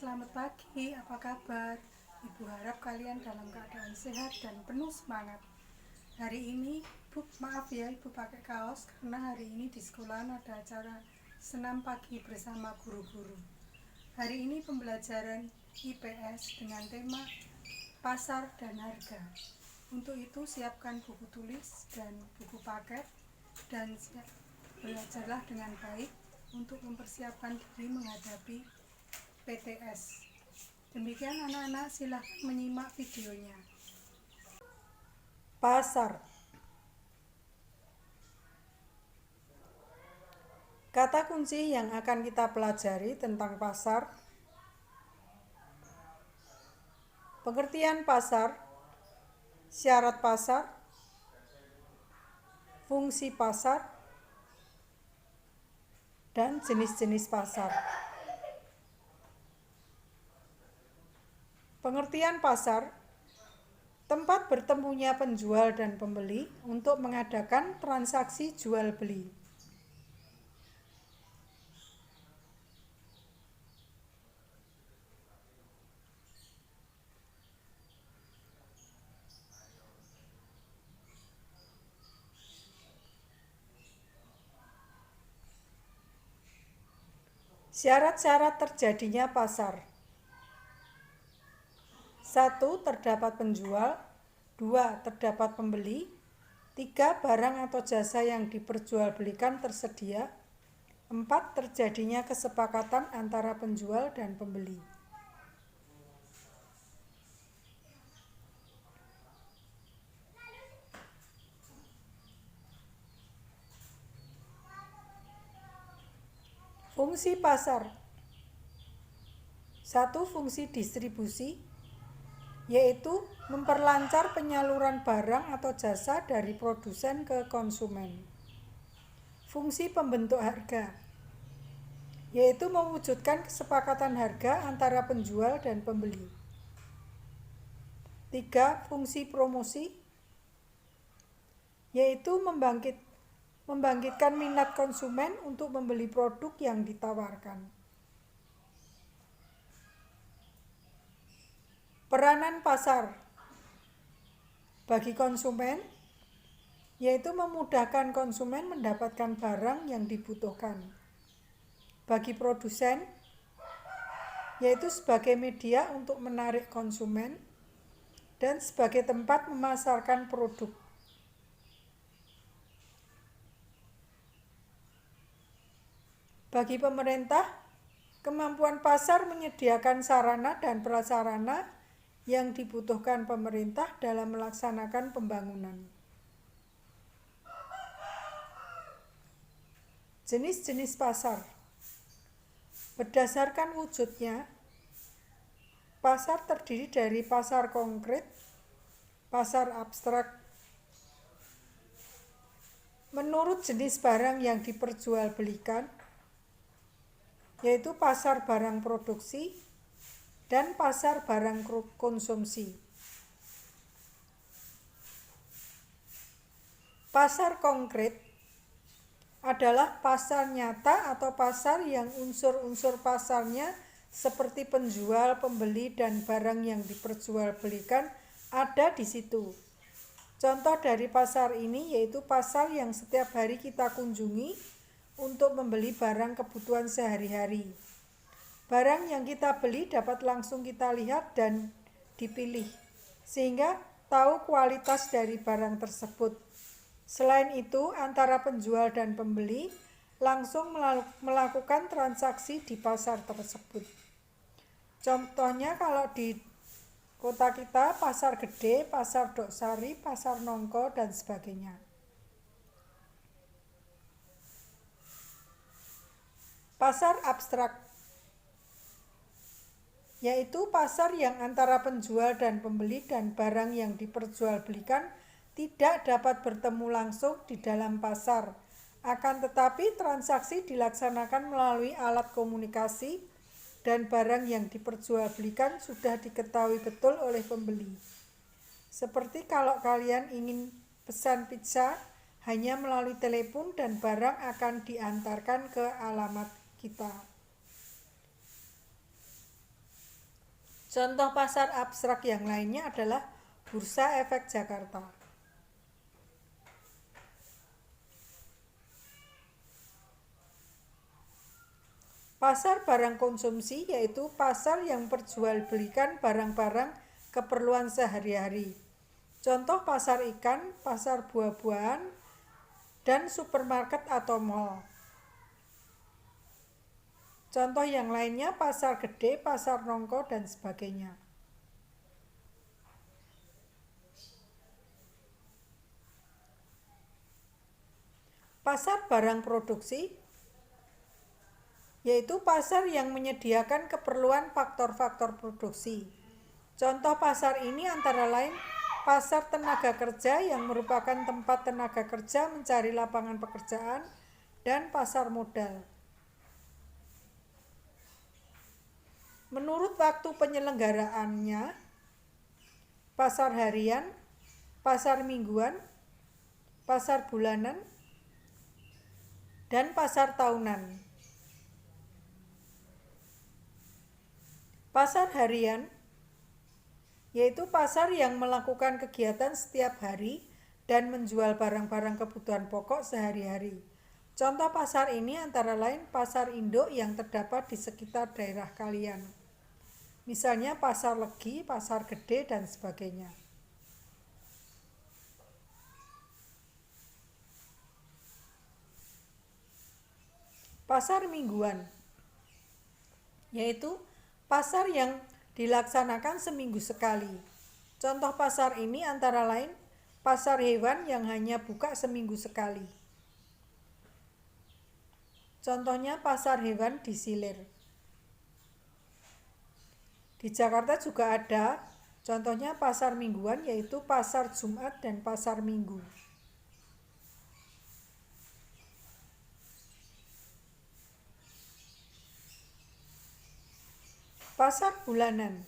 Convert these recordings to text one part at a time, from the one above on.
Selamat pagi, apa kabar? Ibu harap kalian dalam keadaan sehat dan penuh semangat. Hari ini, maaf ya Ibu pakai kaos karena hari ini di sekolah ada acara senam pagi bersama guru-guru. Hari ini pembelajaran IPS dengan tema pasar dan harga. Untuk itu siapkan buku tulis dan buku paket dan belajarlah dengan baik untuk mempersiapkan diri menghadapi PTS. Demikian anak-anak, silahkan menyimak videonya. Pasar. Kata kunci yang akan kita pelajari tentang pasar: pengertian pasar, syarat pasar, fungsi pasar, dan jenis-jenis pasar. Pengertian pasar: tempat bertemunya penjual dan pembeli untuk mengadakan transaksi jual beli. Syarat-syarat terjadinya pasar: 1. Terdapat penjual. 2. Terdapat pembeli. 3. Barang atau jasa yang diperjualbelikan tersedia. 4. Terjadinya kesepakatan antara penjual dan pembeli. Fungsi pasar: 1. Fungsi distribusi, yaitu memperlancar penyaluran barang atau jasa dari produsen ke konsumen. Fungsi pembentuk harga, yaitu mewujudkan kesepakatan harga antara penjual dan pembeli. 3. Fungsi promosi, yaitu membangkitkan minat konsumen untuk membeli produk yang ditawarkan. Peranan pasar bagi konsumen, yaitu memudahkan konsumen mendapatkan barang yang dibutuhkan. Bagi produsen, yaitu sebagai media untuk menarik konsumen dan sebagai tempat memasarkan produk. Bagi pemerintah, kemampuan pasar menyediakan sarana dan prasarana yang dibutuhkan pemerintah dalam melaksanakan pembangunan. Jenis-jenis pasar. Berdasarkan wujudnya, pasar terdiri dari pasar konkret, pasar abstrak. Menurut jenis barang yang diperjualbelikan, yaitu pasar barang produksi dan pasar barang konsumsi. Pasar konkret adalah pasar nyata atau pasar yang unsur-unsur pasarnya seperti penjual, pembeli, dan barang yang diperjualbelikan ada di situ. Contoh dari pasar ini yaitu pasar yang setiap hari kita kunjungi untuk membeli barang kebutuhan sehari-hari. Barang yang kita beli dapat langsung kita lihat dan dipilih, sehingga tahu kualitas dari barang tersebut. Selain itu, antara penjual dan pembeli langsung melakukan transaksi di pasar tersebut. Contohnya kalau di kota kita, pasar gede, pasar Doksari, pasar Nongko, dan sebagainya. Pasar abstrak, yaitu pasar yang antara penjual dan pembeli dan barang yang diperjualbelikan tidak dapat bertemu langsung di dalam pasar. Akan tetapi transaksi dilaksanakan melalui alat komunikasi dan barang yang diperjualbelikan sudah diketahui betul oleh pembeli. Seperti kalau kalian ingin pesan pizza, hanya melalui telepon dan barang akan diantarkan ke alamat kita. Contoh pasar abstrak yang lainnya adalah Bursa Efek Jakarta. Pasar barang konsumsi yaitu pasar yang perjualbelikan barang-barang keperluan sehari-hari. Contoh pasar ikan, pasar buah-buahan, dan supermarket atau mall. Contoh yang lainnya pasar gede, pasar nongko, dan sebagainya. Pasar barang produksi yaitu pasar yang menyediakan keperluan faktor-faktor produksi. Contoh pasar ini antara lain pasar tenaga kerja yang merupakan tempat tenaga kerja mencari lapangan pekerjaan dan pasar modal. Menurut waktu penyelenggaraannya, pasar harian, pasar mingguan, pasar bulanan, dan pasar tahunan. Pasar harian yaitu pasar yang melakukan kegiatan setiap hari dan menjual barang-barang kebutuhan pokok sehari-hari. Contoh pasar ini antara lain pasar induk yang terdapat di sekitar daerah kalian. Misalnya pasar Legi, pasar gede, dan sebagainya. Pasar mingguan yaitu pasar yang dilaksanakan seminggu sekali. Contoh pasar ini antara lain pasar hewan yang hanya buka seminggu sekali. Contohnya pasar hewan di Silir. Di Jakarta juga ada, contohnya pasar mingguan yaitu pasar Jumat dan pasar Minggu. Pasar bulanan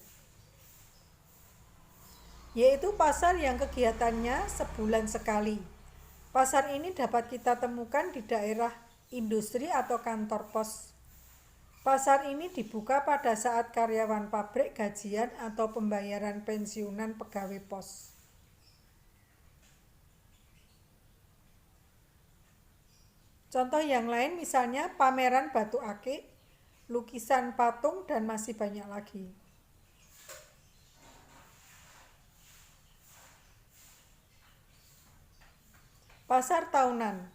yaitu pasar yang kegiatannya sebulan sekali. Pasar ini dapat kita temukan di daerah industri atau kantor pos. Pasar ini dibuka pada saat karyawan pabrik gajian atau pembayaran pensiunan pegawai pos. Contoh yang lain misalnya pameran batu akik, lukisan patung, dan masih banyak lagi. Pasar tahunan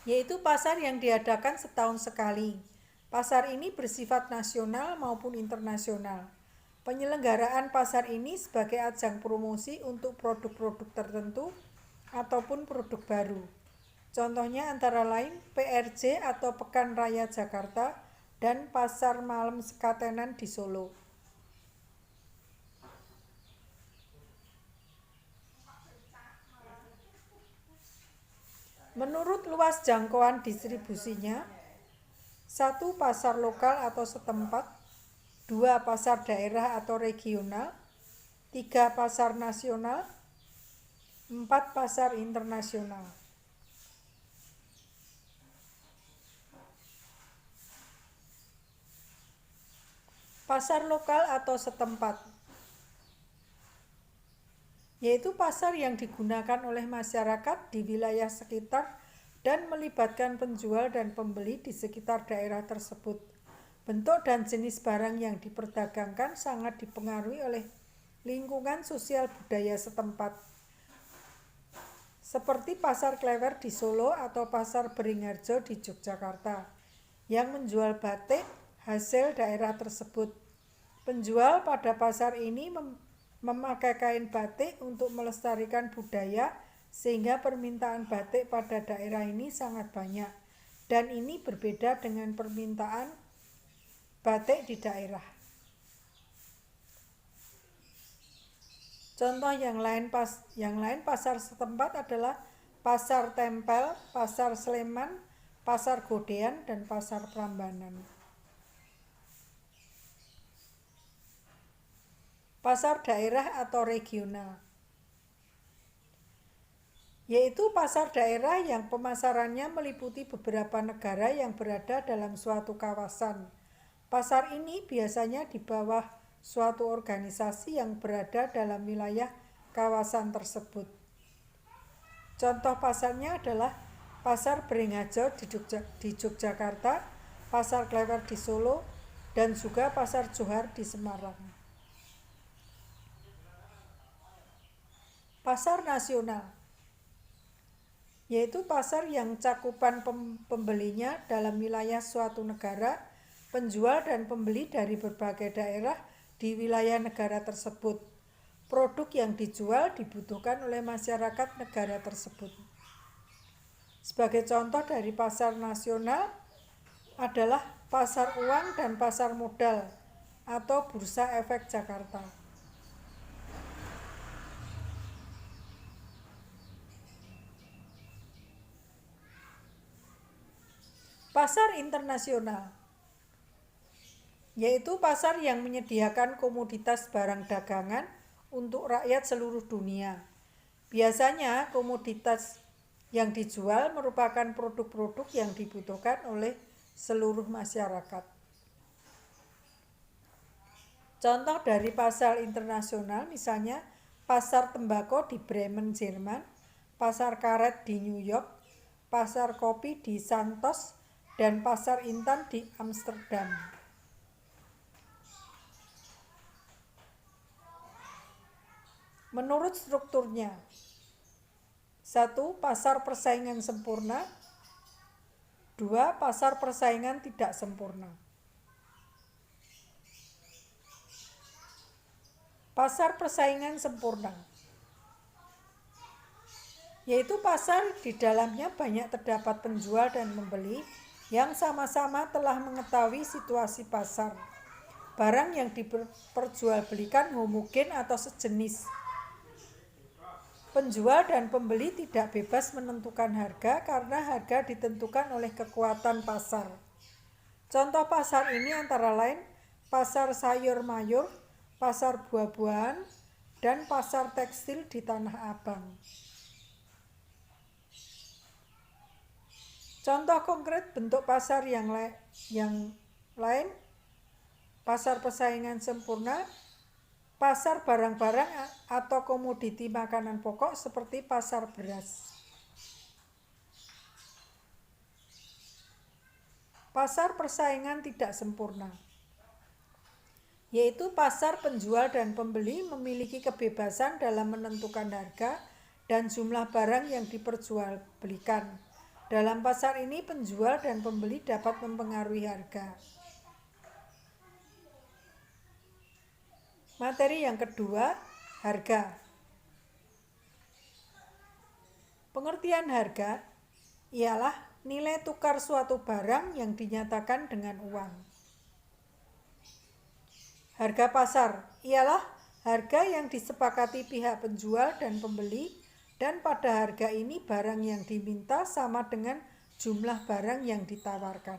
yaitu pasar yang diadakan setahun sekali. Pasar ini bersifat nasional maupun internasional. Penyelenggaraan pasar ini sebagai ajang promosi untuk produk-produk tertentu ataupun produk baru. Contohnya antara lain PRJ atau Pekan Raya Jakarta dan Pasar Malam Sekatenan di Solo. Menurut luas jangkauan distribusinya, 1. Pasar lokal atau setempat, 2. Pasar daerah atau regional, 3. Pasar nasional, 4. Pasar internasional. Pasar lokal atau setempat yaitu pasar yang digunakan oleh masyarakat di wilayah sekitar dan melibatkan penjual dan pembeli di sekitar daerah tersebut. Bentuk dan jenis barang yang diperdagangkan sangat dipengaruhi oleh lingkungan sosial budaya setempat. Seperti Pasar Klewer di Solo atau Pasar Beringharjo di Yogyakarta yang menjual batik hasil daerah tersebut. Penjual pada pasar ini memakai kain batik untuk melestarikan budaya sehingga permintaan batik pada daerah ini sangat banyak dan ini berbeda dengan permintaan batik di daerah. Contoh yang lain pasar setempat adalah Pasar Tempel, Pasar Sleman, Pasar Godean, dan Pasar Prambanan. Pasar daerah atau regional yaitu pasar daerah yang pemasarannya meliputi beberapa negara yang berada dalam suatu kawasan. Pasar ini biasanya di bawah suatu organisasi yang berada dalam wilayah kawasan tersebut. Contoh pasarnya adalah Pasar Beringharjo di Yogyakarta, Pasar Klewer di Solo, dan juga Pasar Johar di Semarang. Pasar nasional, yaitu pasar yang cakupan pembelinya dalam wilayah suatu negara, penjual dan pembeli dari berbagai daerah di wilayah negara tersebut. Produk yang dijual dibutuhkan oleh masyarakat negara tersebut. Sebagai contoh dari pasar nasional adalah pasar uang dan pasar modal atau Bursa Efek Jakarta. Pasar internasional, yaitu pasar yang menyediakan komoditas barang dagangan untuk rakyat seluruh dunia. Biasanya komoditas yang dijual merupakan produk-produk yang dibutuhkan oleh seluruh masyarakat. Contoh dari pasar internasional misalnya pasar tembakau di Bremen, Jerman, pasar karet di New York, pasar kopi di Santos, dan pasar intan di Amsterdam. Menurut strukturnya, 1. Pasar persaingan sempurna. 2. Pasar persaingan tidak sempurna. Pasar persaingan sempurna, yaitu pasar di dalamnya banyak terdapat penjual dan pembeli yang sama-sama telah mengetahui situasi pasar. Barang yang diperjualbelikan homogen atau sejenis. Penjual dan pembeli tidak bebas menentukan harga karena harga ditentukan oleh kekuatan pasar. Contoh pasar ini antara lain pasar sayur mayur, pasar buah-buahan, dan pasar tekstil di Tanah Abang. Contoh konkret bentuk pasar yang lain, pasar persaingan sempurna, pasar barang-barang atau komoditi makanan pokok seperti pasar beras. Pasar persaingan tidak sempurna, yaitu pasar penjual dan pembeli memiliki kebebasan dalam menentukan harga dan jumlah barang yang diperjualbelikan. Dalam pasar ini penjual dan pembeli dapat mempengaruhi harga. Materi yang kedua, harga. Pengertian harga ialah nilai tukar suatu barang yang dinyatakan dengan uang. Harga pasar ialah harga yang disepakati pihak penjual dan pembeli, dan pada harga ini barang yang diminta sama dengan jumlah barang yang ditawarkan.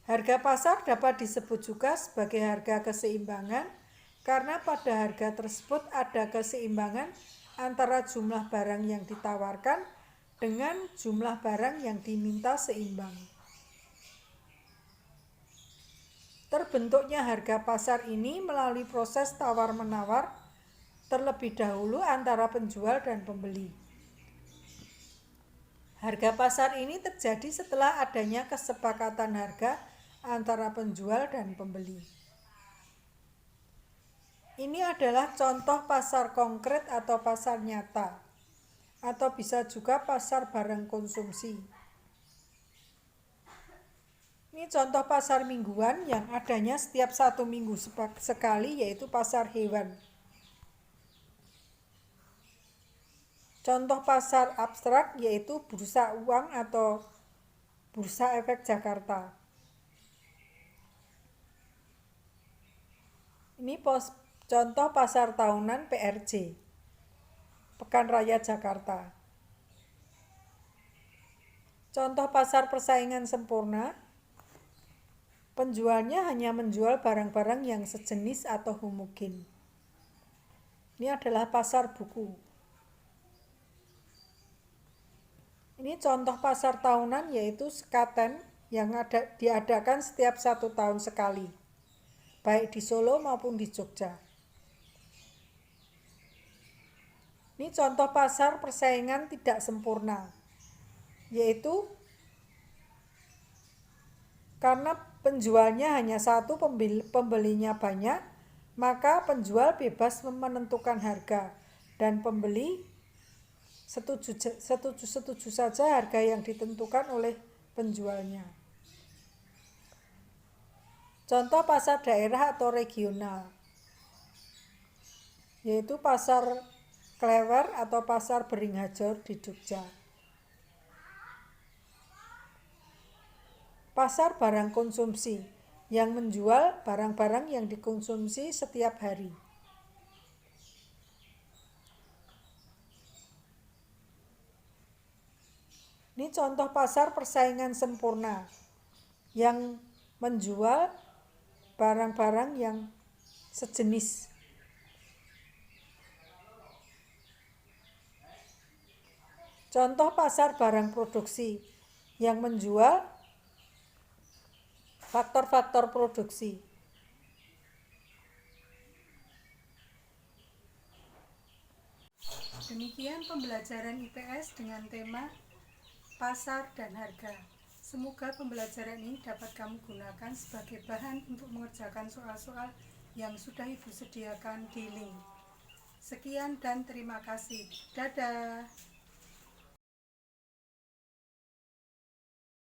Harga pasar dapat disebut juga sebagai harga keseimbangan karena pada harga tersebut ada keseimbangan antara jumlah barang yang ditawarkan dengan jumlah barang yang diminta seimbang. Terbentuknya harga pasar ini melalui proses tawar-menawar terlebih dahulu antara penjual dan pembeli. Harga pasar ini terjadi setelah adanya kesepakatan harga antara penjual dan pembeli. Ini adalah contoh pasar konkret atau pasar nyata, atau bisa juga pasar barang konsumsi. Ini contoh pasar mingguan yang adanya setiap 1 minggu sekali, yaitu pasar hewan. Contoh pasar abstrak yaitu Bursa Uang atau Bursa Efek Jakarta. Ini contoh pasar tahunan PRJ, Pekan Raya Jakarta. Contoh pasar persaingan sempurna, penjualnya hanya menjual barang-barang yang sejenis atau homogen. Ini adalah pasar buku. Ini contoh pasar tahunan yaitu Sekaten yang diadakan setiap 1 tahun sekali, baik di Solo maupun di Jogja. Ini contoh pasar persaingan tidak sempurna, yaitu karena penjualnya hanya satu, pembelinya banyak, maka penjual bebas menentukan harga dan pembeli setuju saja harga yang ditentukan oleh penjualnya. Contoh pasar daerah atau regional, yaitu pasar Klewer atau pasar Beringharjo di Jogja. Pasar barang konsumsi yang menjual barang-barang yang dikonsumsi setiap hari. Ini contoh pasar persaingan sempurna yang menjual barang-barang yang sejenis. Contoh pasar barang produksi yang menjual faktor-faktor produksi. Demikian pembelajaran IPS dengan tema pasar dan harga. Semoga pembelajaran ini dapat kamu gunakan sebagai bahan untuk mengerjakan soal-soal yang sudah Ibu sediakan di link. Sekian dan terima kasih. Dadah.